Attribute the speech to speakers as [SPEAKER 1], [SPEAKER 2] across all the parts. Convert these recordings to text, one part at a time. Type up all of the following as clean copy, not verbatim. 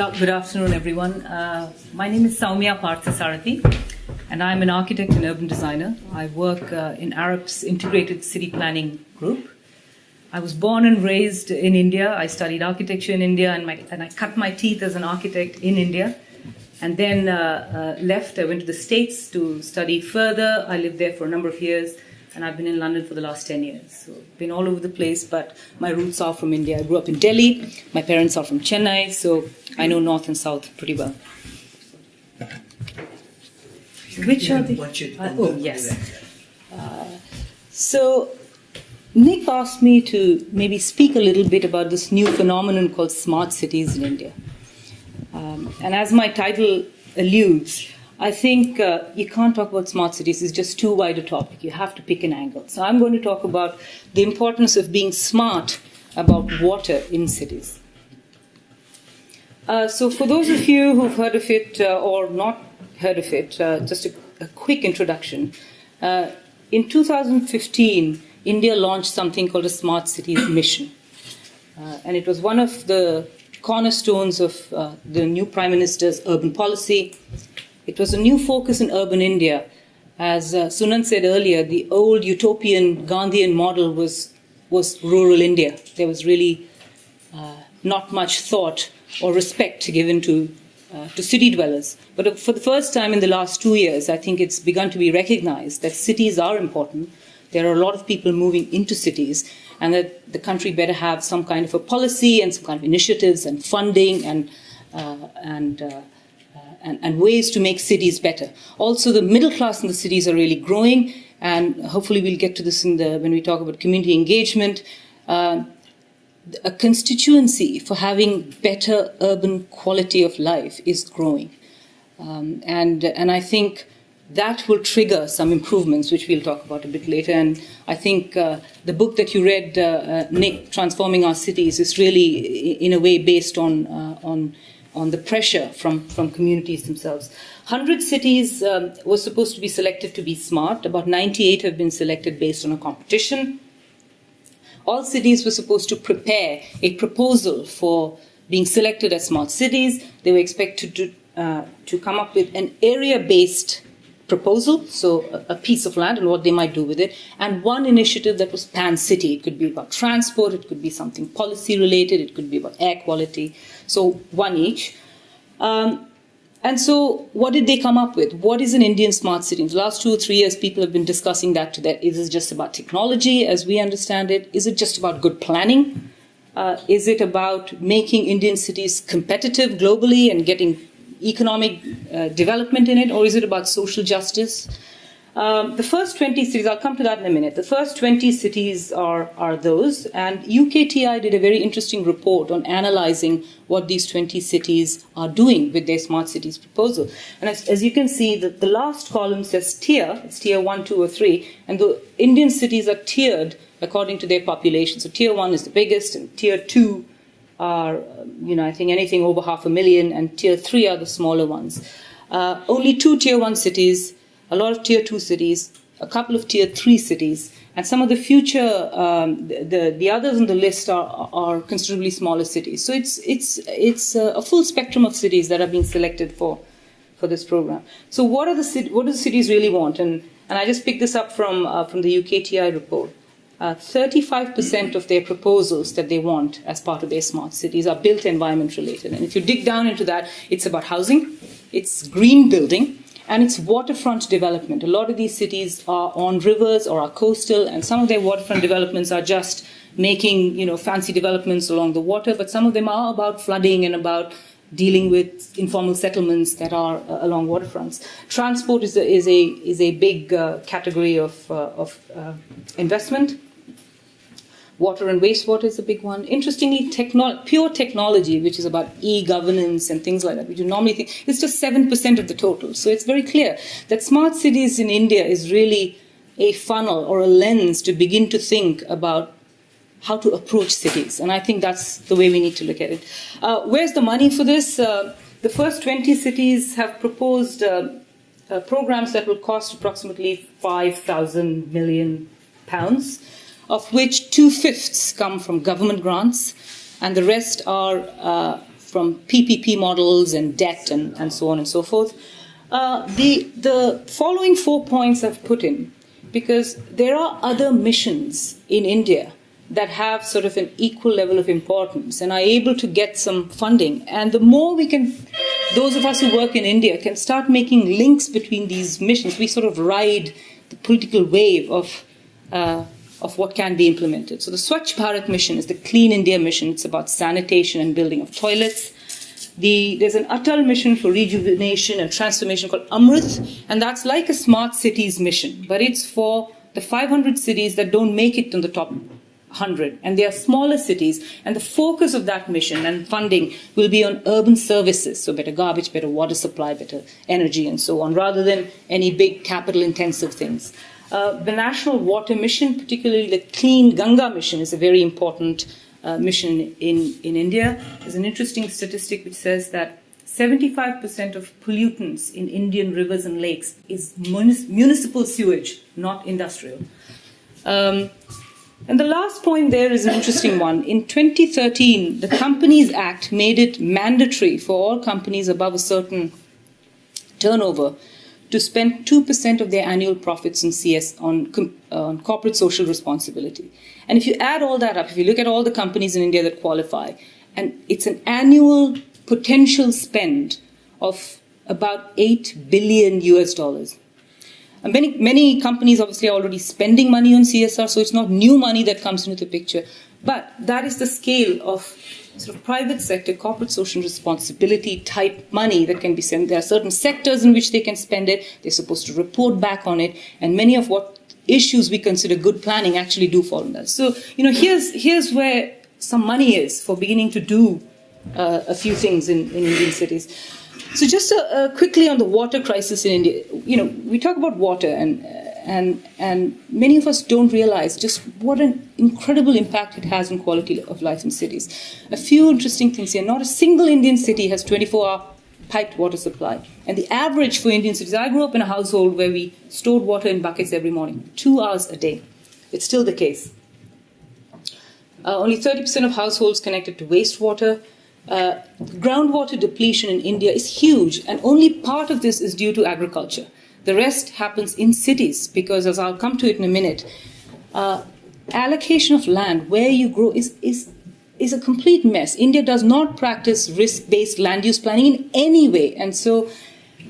[SPEAKER 1] Good afternoon, everyone. My name is Sowmya Parthasarathy, and I'm an architect and urban designer. I work in Arup's integrated city planning group. I was born and raised in India. I studied architecture in India, and I cut my teeth as an architect in India. And then left. I went to the States to study further. I lived there for a number of years, and I've been in London for the last 10 years. So been all over the place, but my roots are from India. I grew up in Delhi. My parents are from Chennai, so I know North and South pretty well. Which are the... oh, yes. So Nick asked me to maybe speak a little bit about this new phenomenon called smart cities in India. And as my title alludes, I think you can't talk about smart cities. It's just too wide a topic. You have to pick an angle. So I'm going to talk about the importance of being smart about water in cities. So for those of you who've heard of it or not heard of it, just a quick introduction. In 2015, India launched something called a Smart Cities Mission. And it was one of the cornerstones of the new Prime Minister's urban policy. It was a new focus in urban India. As Sunan said earlier, the old utopian Gandhian model was rural India. There was really not much thought or respect given to city dwellers. But for the first time in the last 2 years, I think it's begun to be recognized that cities are important. There are a lot of people moving into cities, and that the country better have some kind of a policy and some kind of initiatives and funding and ways to make cities better. Also, the middle class in the cities are really growing, and hopefully we'll get to this when we talk about community engagement. A constituency for having better urban quality of life is growing. And I think that will trigger some improvements, which we'll talk about a bit later. And I think the book that you read, Nick, Transforming Our Cities, is really, in a way, based on the pressure from communities themselves. 100 cities were supposed to be selected to be smart. About 98 have been selected based on a competition. All cities were supposed to prepare a proposal for being selected as smart cities. They were expected to come up with an area-based proposal, so a piece of land and what they might do with it, and one initiative that was pan-city. It could be about transport, it could be something policy-related, it could be about air quality, so one each. And so what did they come up with? What is an Indian smart city? In the last 2 or 3 years, people have been discussing that. Is it just about technology as we understand it? Is it just about good planning? Is it about making Indian cities competitive globally and getting economic development in it, or is it about social justice? The first 20 cities, I'll come to that in a minute. The first 20 cities are those, and UKTI did a very interesting report on analyzing what these 20 cities are doing with their smart cities proposal. And as you can see, the last column says tier, it's tier 1, 2, or 3, and the Indian cities are tiered according to their population. So tier 1 is the biggest, and tier 2 are, I think anything over 500,000, and tier 3 are the smaller ones. Only 2 tier 1 cities, a lot of tier 2 cities, a couple of tier 3 cities, and some of the future, the others on the list are considerably smaller cities. So it's a full spectrum of cities that are being selected for this program. So what do the cities really want? And I just picked this up from the UKTI report. 35% of their proposals that they want as part of their smart cities are built environment related. And if you dig down into that, it's about housing, it's green building, and it's waterfront development. A lot of these cities are on rivers or are coastal, and some of their waterfront developments are just making, fancy developments along the water, but some of them are about flooding and about dealing with informal settlements that are along waterfronts. Transport is a big category of investment. Water and wastewater is a big one. Interestingly, pure technology, which is about e-governance and things like that, which you normally think, is just 7% of the total. So it's very clear that smart cities in India is really a funnel or a lens to begin to think about how to approach cities. And I think that's the way we need to look at it. Where's the money for this? The first 20 cities have proposed programs that will cost approximately £5,000 million, of which 2/5 come from government grants, and the rest are from PPP models and debt and so on and so forth. The following 4 points I've put in, because there are other missions in India that have sort of an equal level of importance and are able to get some funding. And the more we can, those of us who work in India can start making links between these missions, we sort of ride the political wave of what can be implemented. So the Swachh Bharat mission is the Clean India mission. It's about sanitation and building of toilets. There's an Atal mission for rejuvenation and transformation called Amrit, and that's like a smart cities mission, but it's for the 500 cities that don't make it on the top 100, and they are smaller cities, and the focus of that mission and funding will be on urban services, so better garbage, better water supply, better energy, and so on, rather than any big capital-intensive things. The National Water Mission, particularly the Clean Ganga mission, is a very important mission in India. There's an interesting statistic which says that 75% of pollutants in Indian rivers and lakes is municipal sewage, not industrial. And the last point there is an interesting one. In 2013, the Companies Act made it mandatory for all companies above a certain turnover to spend 2% of their annual profits in CS on corporate social responsibility. And if you add all that up, if you look at all the companies in India that qualify, and it's an annual potential spend of about $8 billion US. And many companies obviously are already spending money on CSR, so it's not new money that comes into the picture. But that is the scale of sort of private sector, corporate social responsibility type money that can be spent. There are certain sectors in which they can spend it. They're supposed to report back on it. And many of what issues we consider good planning actually do fall in that. So, here's where some money is for beginning to do a few things in Indian cities. So just quickly on the water crisis in India, we talk about water and many of us don't realize just what an incredible impact it has on quality of life in cities. A few interesting things here. Not a single Indian city has 24-hour piped water supply. And the average for Indian cities, I grew up in a household where we stored water in buckets every morning, 2 hours a day. It's still the case. Only 30% of households connected to wastewater. Groundwater depletion in India is huge, and only part of this is due to agriculture. The rest happens in cities because, as I'll come to it in a minute, allocation of land where you grow is a complete mess. India does not practice risk-based land use planning in any way, and so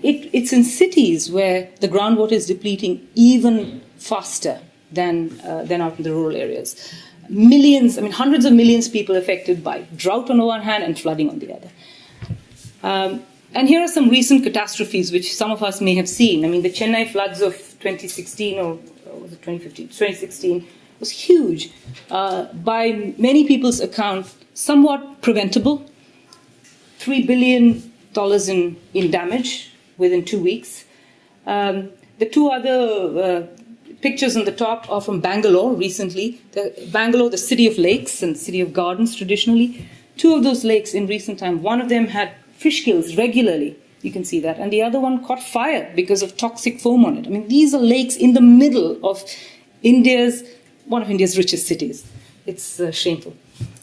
[SPEAKER 1] it's in cities where the groundwater is depleting even faster than out in the rural areas. Millions, hundreds of millions of people affected by drought on the one hand and flooding on the other. And here are some recent catastrophes which some of us may have seen. The Chennai floods of 2016, or was it 2015? 2016 was huge. By many people's account, somewhat preventable. $3 billion in damage within 2 weeks. The two other pictures on the top are from Bangalore recently. Bangalore, the city of lakes and city of gardens traditionally. Two of those lakes in recent time, one of them had fish kills regularly. You can see that. And the other one caught fire because of toxic foam on it. These are lakes in the middle of one of India's richest cities. It's shameful.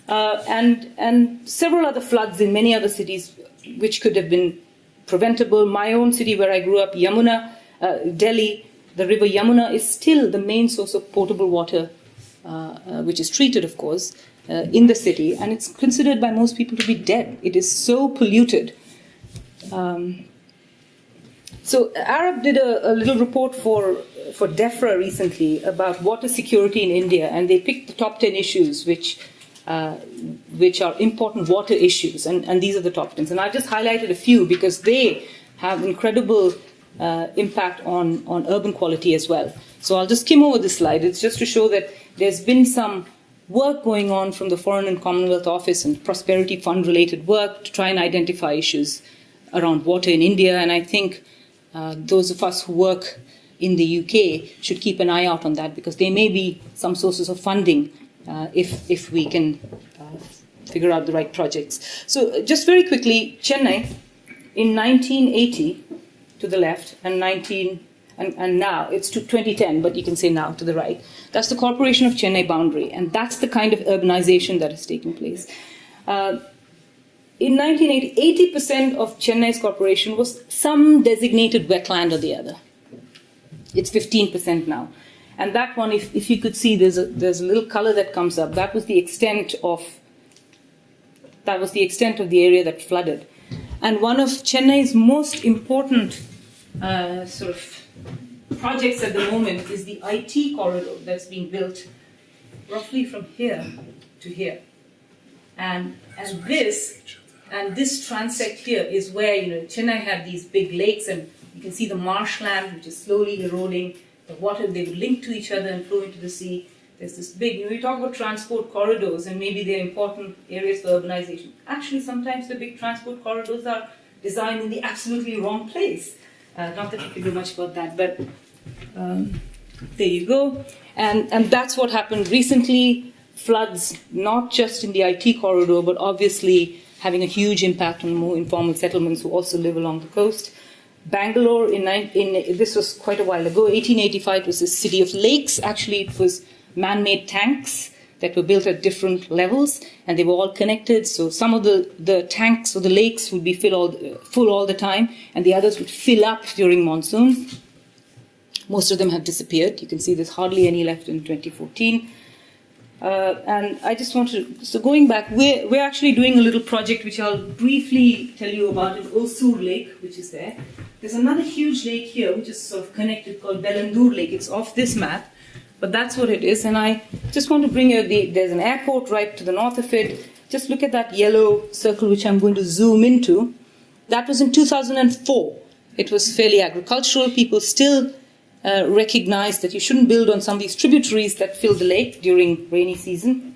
[SPEAKER 1] And several other floods in many other cities which could have been preventable. My own city where I grew up, Yamuna, Delhi, the river Yamuna is still the main source of potable water, which is treated, of course, in the city, and it's considered by most people to be dead. It is so polluted. So Arup did a little report for DEFRA recently about water security in India, and they picked the top 10 issues which are important water issues, and these are the top 10. And I just highlighted a few because they have incredible impact on urban quality as well. So I'll just skim over this slide. It's just to show that there's been some work going on from the Foreign and Commonwealth Office and Prosperity Fund related work to try and identify issues around water in India. And I think those of us who work in the UK should keep an eye out on that, because there may be some sources of funding if we can figure out the right projects. So just very quickly, Chennai in 1980 to the left and now it's to 2010, but you can say now to the right. That's the Corporation of Chennai boundary, and that's the kind of urbanization that has taken place. in 1980, 80% of Chennai's corporation was some designated wetland or the other. It's 15% now. And that one, if you could see, there's a little color that comes up. That was the extent of the area that flooded. And one of Chennai's most important sort of projects at the moment is the IT corridor that's being built roughly from here to here. And this transect here is where, Chennai had these big lakes, and you can see the marshland, which is slowly eroding. The water, they would link to each other and flow into the sea. There's this big, we talk about transport corridors, and maybe they're important areas for urbanization. Actually, sometimes the big transport corridors are designed in the absolutely wrong place. Not that you can do much about that, but there you go. And that's what happened recently. Floods, not just in the IT corridor, but obviously having a huge impact on more informal settlements who also live along the coast. Bangalore, this was quite a while ago, 1885, it was a city of lakes. Actually, it was man-made tanks that were built at different levels, and they were all connected. So some of the tanks or the lakes would be full all the time, and the others would fill up during monsoon. Most of them have disappeared. You can see there's hardly any left in 2014. And I just want to, so going back, we're actually doing a little project which I'll briefly tell you about in Ulsur Lake, which is there. There's another huge lake here, which is sort of connected, called Belandur Lake. It's off this map, but that's what it is. And I just want to bring you, there's an airport right to the north of it. Just look at that yellow circle, which I'm going to zoom into. That was in 2004. It was fairly agricultural. People still recognized that you shouldn't build on some of these tributaries that fill the lake during rainy season.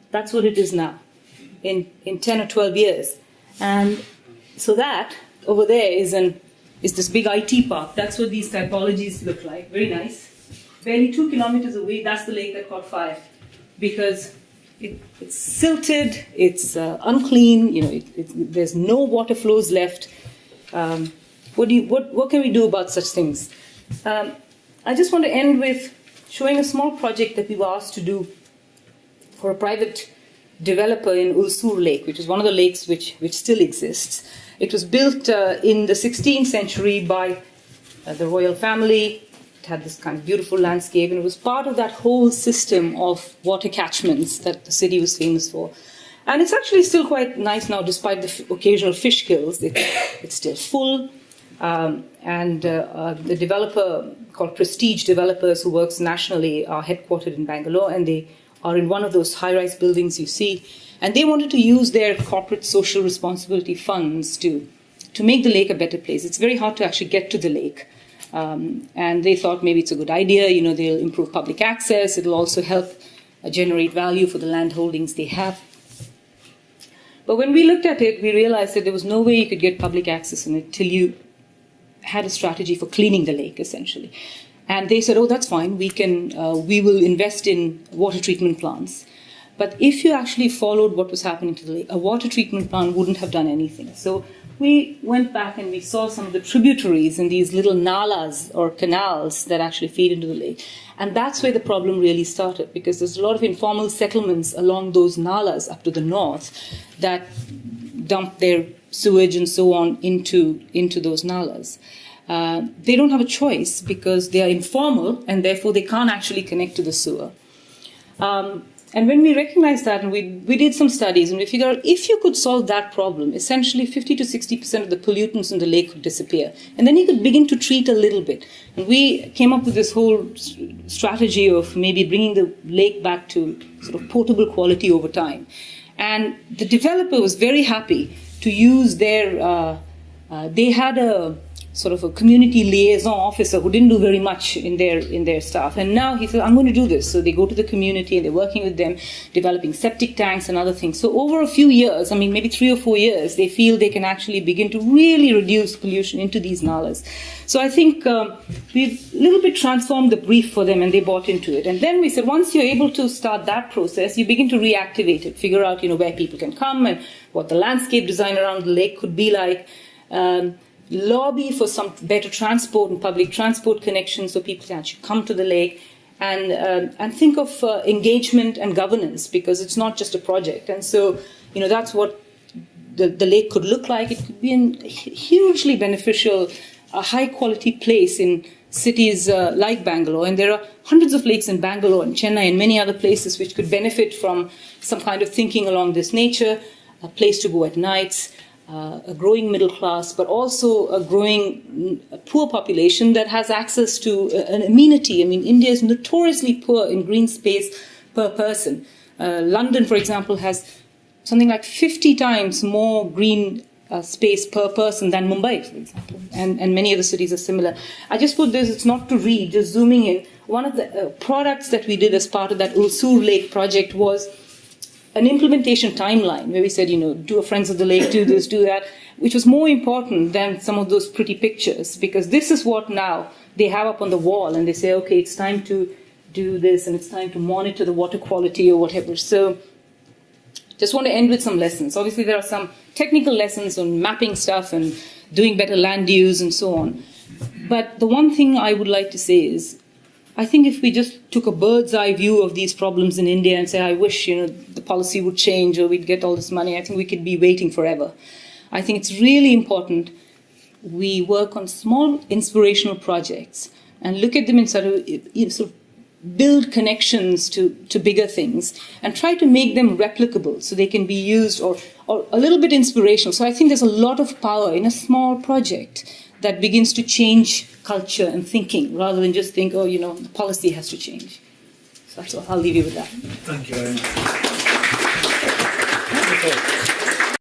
[SPEAKER 1] That's what it is now, in 10 or 12 years. And so that, over there, is this big IT park. That's what these typologies look like. Very nice. Barely 2 kilometers away, that's the lake that caught fire. Because it's silted, it's unclean, there's no water flows left. What can we do about such things? I just want to end with showing a small project that we were asked to do for a private developer in Ulsur Lake, which is one of the lakes which still exists. It was built in the 16th century by the royal family. It had this kind of beautiful landscape, and it was part of that whole system of water catchments that the city was famous for. And it's actually still quite nice now, despite the occasional fish kills. It's still full. The developer called Prestige Developers, who works nationally, are headquartered in Bangalore, and they are in one of those high-rise buildings you see. And they wanted to use their corporate social responsibility funds to make the lake a better place. It's very hard to actually get to the lake. And they thought maybe it's a good idea. They'll improve public access. It'll also help generate value for the land holdings they have. But when we looked at it, we realized that there was no way you could get public access in it till you had a strategy for cleaning the lake, essentially. And they said, oh, that's fine. We will invest in water treatment plants. But if you actually followed what was happening to the lake, a water treatment plant wouldn't have done anything. So we went back and we saw some of the tributaries and these little nalas or canals that actually feed into the lake. And that's where the problem really started, because there's a lot of informal settlements along those nalas up to the north that dump their sewage and so on into those nalas. They don't have a choice because they are informal, and therefore they can't actually connect to the sewer. And when we recognized that, and we did some studies, and we figured out if you could solve that problem, essentially 50 to 60% of the pollutants in the lake would disappear. And then you could begin to treat a little bit. And we came up with this whole strategy of maybe bringing the lake back to sort of potable quality over time. And the developer was very happy to use their, they had a sort of a community liaison officer who didn't do very much in their staff. And now he said, I'm going to do this. So they go to the community and they're working with them, developing septic tanks and other things. So over a few years, maybe 3 or 4 years, they feel they can actually begin to really reduce pollution into these nalas. So I think we've a little bit transformed the brief for them, and they bought into it. And then we said, once you're able to start that process, you begin to reactivate it, figure out, where people can come and what the landscape design around the lake could be like. Lobby for some better transport and public transport connections so people can actually come to the lake, and think of engagement and governance, because it's not just a project. And so, that's what the lake could look like. It could be a hugely beneficial, a high-quality place in cities like Bangalore. And there are hundreds of lakes in Bangalore and Chennai and many other places which could benefit from some kind of thinking along this nature, a place to go at nights, a growing middle class, but also a growing poor population that has access to an amenity. I mean, India is notoriously poor in green space per person. London, for example, has something like 50 times more green space per person than Mumbai, for example. And many other cities are similar. I just put this, it's not to read, just zooming in. One of the products that we did as part of that Ulsoor Lake project was an implementation timeline where we said, do a Friends of the Lake, do this, do that, which was more important than some of those pretty pictures, because this is what now they have up on the wall, and they say, okay, it's time to do this, and it's time to monitor the water quality or whatever. So just want to end with some lessons. Obviously, there are some technical lessons on mapping stuff and doing better land use and so on. But the one thing I would like to say is, I think if we just took a bird's eye view of these problems in India and say, I wish, the policy would change or we'd get all this money, I think we could be waiting forever. I think it's really important we work on small inspirational projects and look at them in sort of build connections to bigger things and try to make them replicable so they can be used or a little bit inspirational. So I think there's a lot of power in a small project that begins to change culture and thinking rather than just think, the policy has to change. So that's all. I'll leave you with that.
[SPEAKER 2] Thank you very much.